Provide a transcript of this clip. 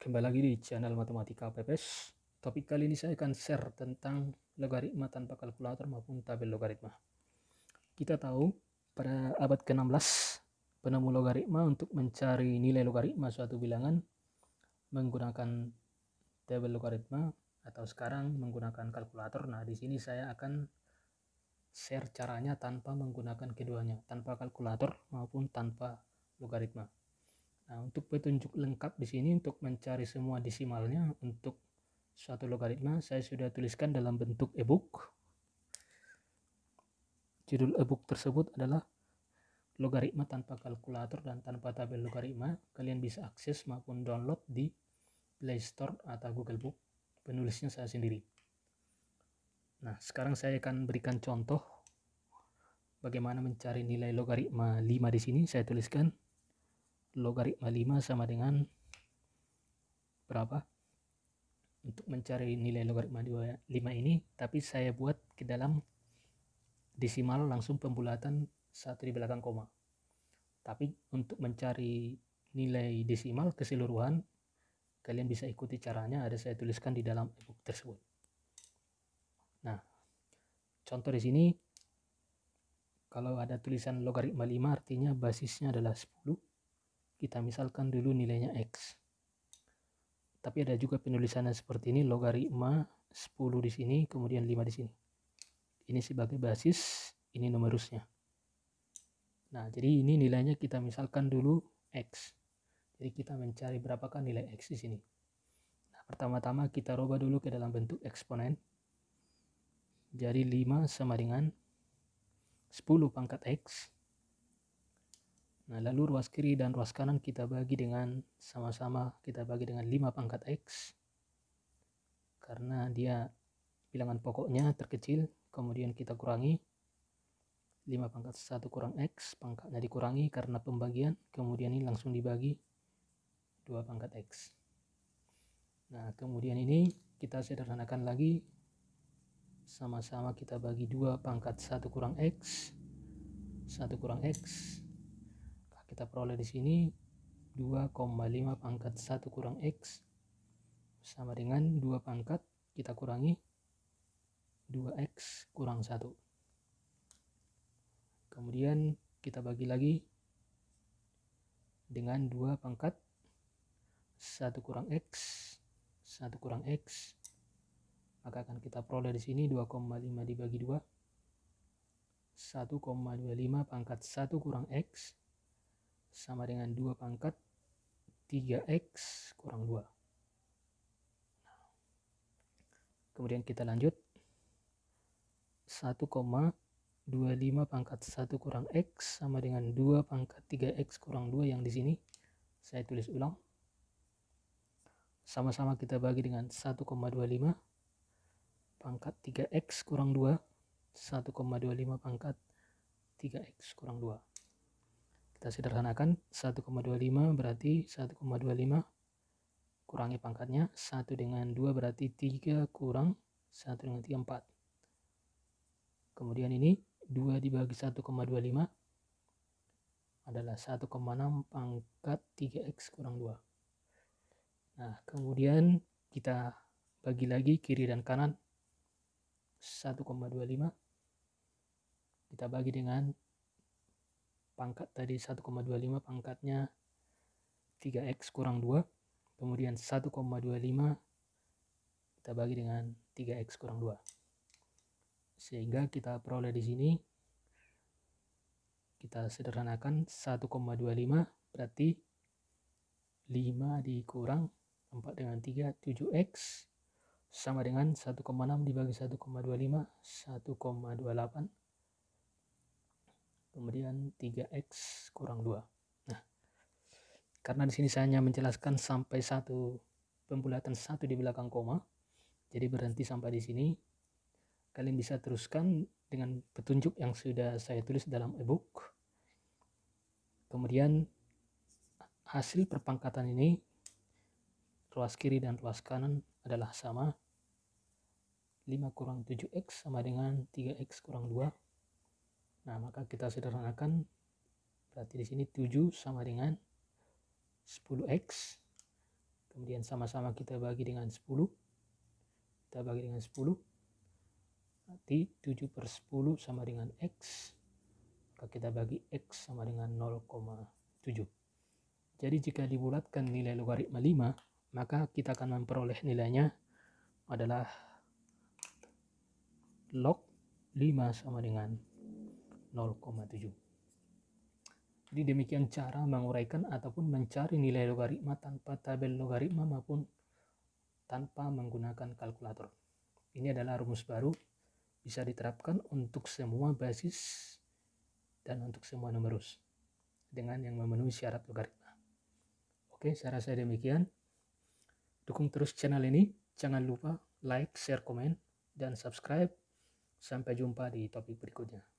Kembali lagi di channel Matematika Pepes. Topik kali ini saya akan share tentang logaritma tanpa kalkulator maupun tabel logaritma. Kita tahu pada abad ke-16 penemu logaritma untuk mencari nilai logaritma suatu bilangan menggunakan tabel logaritma atau sekarang menggunakan kalkulator. Nah, di sini saya akan share caranya tanpa menggunakan keduanya, tanpa kalkulator maupun tanpa logaritma. Nah, untuk petunjuk lengkap di sini untuk mencari semua desimalnya untuk suatu logaritma saya sudah tuliskan dalam bentuk ebook. Judul ebook tersebut adalah Logaritma tanpa kalkulator dan tanpa tabel logaritma. Kalian bisa akses maupun download di Play Store atau Google Book. Penulisnya saya sendiri. Nah, sekarang saya akan berikan contoh bagaimana mencari nilai logaritma 5 di sini. Saya tuliskan logaritma 5 sama dengan berapa? Untuk mencari nilai logaritma 5 ini, tapi saya buat ke dalam desimal langsung pembulatan 1 di belakang koma. Tapi untuk mencari nilai desimal keseluruhan, kalian bisa ikuti caranya, ada saya tuliskan di dalam ebook tersebut. Nah, contoh di sini, kalau ada tulisan logaritma 5 artinya basisnya adalah 10. Kita misalkan dulu nilainya X. Tapi ada juga penulisannya seperti ini, logaritma 10 di sini, kemudian 5 di sini. Ini sebagai basis, ini numerusnya. Nah, jadi ini nilainya kita misalkan dulu X. Jadi kita mencari berapakah nilai X di sini. Nah, pertama-tama kita rubah dulu ke dalam bentuk eksponen. Jadi 5 sama dengan 10 pangkat X. Nah, lalu ruas kiri dan ruas kanan kita bagi dengan sama-sama kita bagi dengan 5 pangkat X. Karena dia bilangan pokoknya terkecil, kemudian kita kurangi 5 pangkat 1 kurang X, pangkatnya dikurangi karena pembagian, kemudian ini langsung dibagi 2 pangkat X. Nah, kemudian ini kita sederhanakan lagi, sama-sama kita bagi 2 pangkat 1 kurang X, 1 kurang X. Kita peroleh di sini 2,5 pangkat 1 kurang X sama dengan 2 pangkat kita kurangi 2X kurang 1. Kemudian kita bagi lagi dengan 2 pangkat 1 kurang X, 1 kurang X. Maka akan kita peroleh di sini 2,5 dibagi 2, 1,25 pangkat 1 kurang X sama dengan 2 pangkat 3X kurang 2. Kemudian kita lanjut, 1,25 pangkat 1 kurang X sama dengan 2 pangkat 3X kurang 2 yang di sini. Saya tulis ulang. Sama-sama kita bagi dengan 1,25 pangkat 3X kurang 2, 1,25 pangkat 3X kurang 2. Kita sederhanakan, 1,25 berarti 1,25 kurangi pangkatnya, 1 dengan 2 berarti 3 kurang 1 dengan 3, 4. Kemudian ini 2 dibagi 1,25 adalah 1,6 pangkat 3X kurang 2. Nah, kemudian kita bagi lagi kiri dan kanan, 1,25 kita bagi dengan pangkat tadi 1,25 pangkatnya 3X kurang 2, kemudian 1,25 kita bagi dengan 3X kurang 2. Sehingga kita peroleh di sini, kita sederhanakan 1,25 berarti 5 dikurang 4 dengan 3, 7X sama dengan 1,6 dibagi 1,25, 1,28. Kemudian 3X kurang 2. Nah, karena di sini saya hanya menjelaskan sampai pembulatan 1 di belakang koma, jadi berhenti sampai di sini. Kalian bisa teruskan dengan petunjuk yang sudah saya tulis dalam ebook. Kemudian hasil perpangkatan ini, ruas kiri dan ruas kanan adalah sama. 5 kurang 7X sama dengan 3X kurang 2. Nah, maka kita sederhanakan, berarti di sini 7 sama dengan 10X. Kemudian sama-sama kita bagi dengan 10. Kita bagi dengan 10. Berarti 7 per 10 sama dengan X. Maka kita bagi X sama dengan 0,7. Jadi jika dibulatkan nilai logaritma 5, maka kita akan memperoleh nilainya adalah log 5 sama dengan 0,7. Jadi demikian cara menguraikan ataupun mencari nilai logaritma tanpa tabel logaritma maupun tanpa menggunakan kalkulator. Ini adalah rumus baru, bisa diterapkan untuk semua basis dan untuk semua numerus dengan yang memenuhi syarat logaritma. Oke, saya rasa demikian. Dukung terus channel ini, jangan lupa like, share, komen, dan subscribe. Sampai jumpa di topik berikutnya.